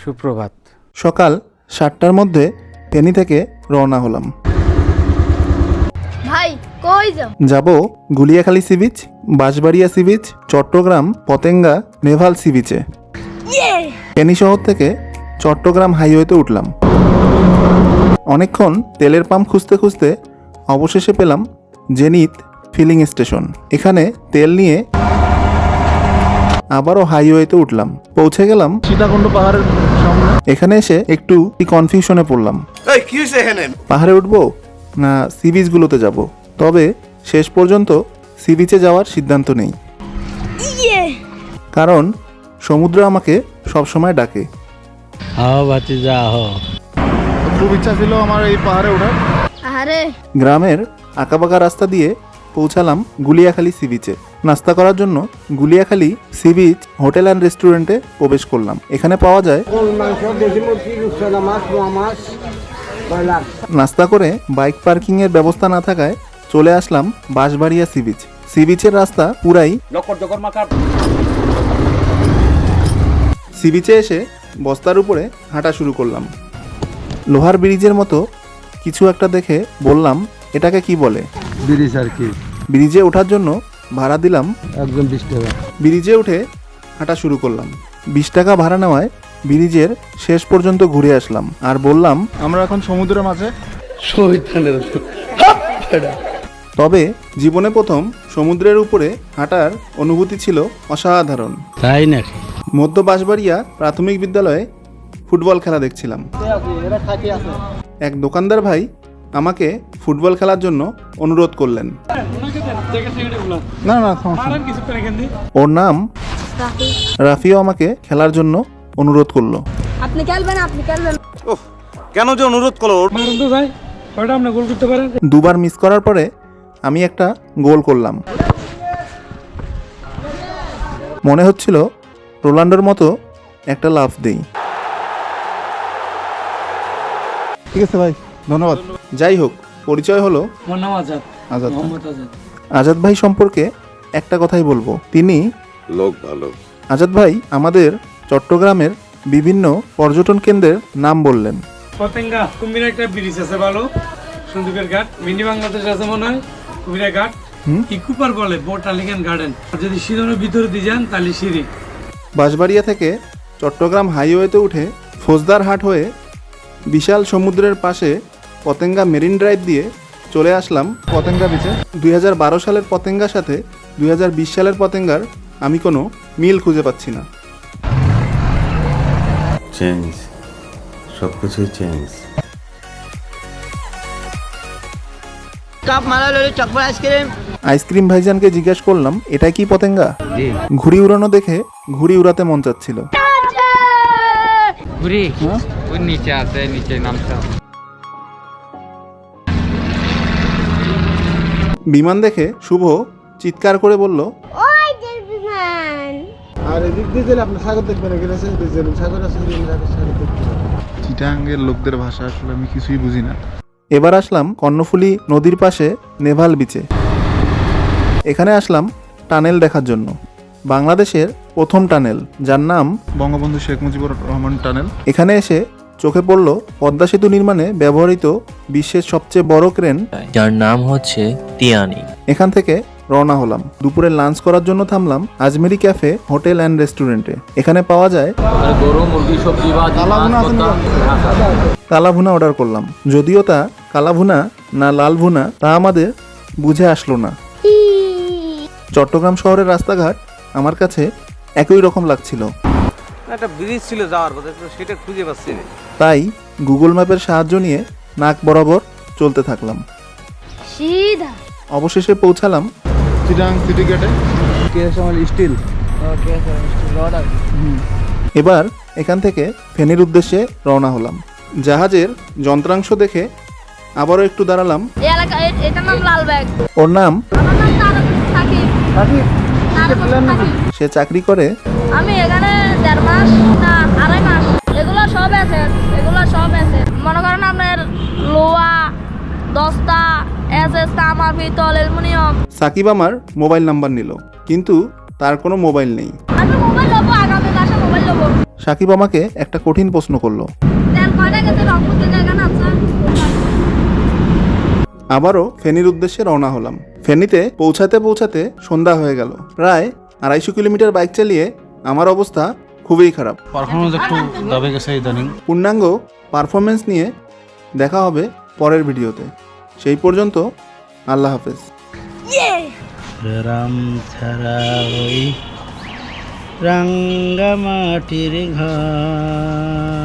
সুপ্রভাত। সকাল 7টার মধ্যে ফেনী থেকে রওনা হলাম। ভাই কই যাও? যাব Guliakhali sea beach, Banshbaria sea beach, Chittagong Patenga naval sea বিচে। ফেনী শহর থেকে চট্টগ্রাম হাইওয়েতে উঠলাম। অনেকক্ষণ তেলের পাম্প খুঁজতে খুঁজতে অবশেষে পেলাম জেনিথ ফিলিং স্টেশন। এখানে তেল নিয়ে আবারও হাইওয়েতে উঠলাম। পৌঁছে গেলাম সীতাকুণ্ড পাহাড়ের সামনে। এখানে এসে একটু কনফিউশনে পড়লাম, পাহাড়ে উঠবো না সি বিচগুলোতে যাব। তবে শেষ পর্যন্ত সি বিচে যাওয়ার সিদ্ধান্ত নেই, কারণ সমুদ্র আমাকে সবসময় ডাকে। খুব ইচ্ছা ছিল আমার এই পাহাড়ে ওঠার। আরে গ্রামের আঁকাবাঁকা রাস্তা দিয়ে পৌঁছালাম গুলিয়াখালী সি বিচে। নাস্তা করার জন্য Guliakhali sea beach hotel and রেস্টুরেন্টে প্রবেশ করলাম। এখানে পাওয়া যায় নাস্তা করে বাইক পার্কিং এর ব্যবস্থা না থাকায় চলে আসলাম বাঁশবাড়িয়া সি বিচ। সি বিচের রাস্তা পুরাই। সি বিচে এসে বস্তার উপরে হাঁটা শুরু করলাম। লোহার ব্রিজের মতো কিছু একটা দেখে বললাম, এটাকে কি বলে? ব্রিজ আর কি। ব্রিজে ওঠার জন্য ভাড়া দিলাম একদম 20 টাকা। ব্রিজে উঠে হাঁটা শুরু করলাম। 20 টাকা ভাড়া নেওয়ায় ব্রিজের শেষ পর্যন্ত ঘুরে আসলাম আর বললাম, আমরা এখন সমুদ্রের মাঝে। তবে জীবনে প্রথম সমুদ্রের উপরে হাঁটার অনুভূতি ছিল অসাধারণ। তাই নাকি? মধ্য বাঁশবাড়িয়া প্রাথমিক বিদ্যালয়ে ফুটবল খেলা দেখছিলাম। এক দোকানদার ভাই আমাকে ফুটবল খেলার জন্য অনুরোধ করলেন। না, ওর নাম রাফিও আমাকে খেলার জন্য অনুরোধ করলো। আপনি খেলবেন? কেন যে অনুরোধ করলো? দুবার মিস করার পরে আমি একটা গোল করলাম। মনে হচ্ছিল রোনাল্ডোর মতো একটা লাফ দেই। ঠিক আছে ভাই, ধন্যবাদ। যাই হোক, পরিচয় হলো আজাদ। আজাদ ভাই সম্পর্কে একটা কথাই বলবো, তিনি লোক ভালো। আজাদ ভাই আমাদের চট্টগ্রামের বিভিন্ন পর্যটন কেন্দ্রের নাম বললেন। পতেঙ্গা কুমিরা একটা ব্রিজ আছে ভালো, সন্দীপের ঘাট, মিনি বাংলাদেশ আছে মনে হয়, কুমিরা ঘাট, ইকুপার বলে বোটানিক্যাল গার্ডেন। যদি সিজনের ভিতরে দিয়ে যান তাহলে সিঁড়ি। বাঁশবাড়িয়া থেকে চট্টগ্রাম হাইওয়েতে উঠে ফৌজদার হাট হয়ে বিশাল সমুদ্রের পাশে পতেঙ্গা মেরিন ড্রাইভ দিয়ে চলে আসলাম পতেঙ্গা বিচে। 2012 সালের পতেঙ্গার সাথে 2020 সালের পতেঙ্গার আমি কোনো মিল খুঁজে পাচ্ছি না। চেঞ্জ, সবকিছুই চেঞ্জ। আইসক্রিম ভাইজানকে জিজ্ঞেস করলাম, এটা কি পতেঙ্গা? ঘুড়ি উড়ানো দেখে ঘুড়ি উড়াতে মন চাচ্ছিল। নিচে আছে, নিচে নামতে। বিমান দেখে শুভ চিৎকার করে বলল, ওই যে বিমান। আর এদিক দিয়ে গেলে আপনি সাগর দেখবেন। এখানে সাগর আছে, চিটাঙ্গের লোকদের ভাষা আসলে আমি কিছুই বুঝি না। এবার আসলাম কর্ণফুলী নদীর পাশে নেভাল বিচে। এখানে আসলাম টানেল দেখার জন্য। বাংলাদেশের প্রথম টানেল, যার নাম বঙ্গবন্ধু শেখ মুজিবুর রহমান টানেল। এখানে এসে চোখে পড়ল পদ্মা সেতু নির্মাণে ব্যবহৃত বিশ্বের সবচেয়ে বড় ক্রেন, যার নাম হচ্ছে তিয়ানি। এখান থেকে রওনা হলাম। দুপুরে লাঞ্চ করার জন্য থামলাম আজমেরি ক্যাফে হোটেল অ্যান্ড রেস্টুরেন্টে। এখানে পাওয়া যায় কালাভুনা। অর্ডার করলাম, যদিও তা কালাভুনা না লাল ভুনা তা আমাদের বুঝে আসলো না। চট্টগ্রাম শহরের রাস্তাঘাট আমার কাছে একই রকম লাগছিল। একটা ব্রিজ ছিল যাওয়ার কথা, সেটা খুঁজে পাচ্ছি না। তাই গুগল ম্যাপের সাহায্য নিয়ে নাক বরাবর চলতে থাকলাম। সিধা অবশেষে পৌঁছালাম চিটাং সিটি গেটে। স্টিল। এবার এখান থেকে ফেনীর উদ্দেশ্যে রওনা হলাম। জাহাজের যন্ত্রাংশ দেখে আবারও একটু দাঁড়ালাম। এই এলাকা এটার নাম লালবাগ। ওর নাম আমার নাম সাকিব। সাকিব। সে চাকরি করে। আমি এখানে 1.5 মাস না 2.5 মাস। এগুলো সব আছে, মনে করেন আপনার লোহা, দস্তা, এসএস, তামা, পিতল, অ্যালুমিনিয়াম। সাকিব আমার মোবাইল নাম্বার নিল, কিন্তু তার কোনো মোবাইল নেই। আমি মোবাইল নেবো, আগামী মাসে মোবাইল নেবো। সাকিব আমাকে একটা কঠিন প্রশ্ন করলো। তেল কয়টা গেছে রংপুর থেকে এখানে আচ্ছা আবারও ফেনীর উদ্দেশ্যে রওনা হলাম। ফেনীতে পৌঁছাতে পৌঁছাতে সন্ধ্যা হয়ে গেল। প্রায় 250 কিলোমিটার বাইক চালিয়ে আমার অবস্থা খুবই খারাপ। পারফরমেন্স একটু দবে গেছে ইদানিং। পূর্ণাঙ্গ পারফরমেন্স নিয়ে দেখা হবে পরের ভিডিওতে। সেই পর্যন্ত আল্লাহ হাফেজ। রাম ছাড়া ওই রাঙ্গা মাটির ঘর।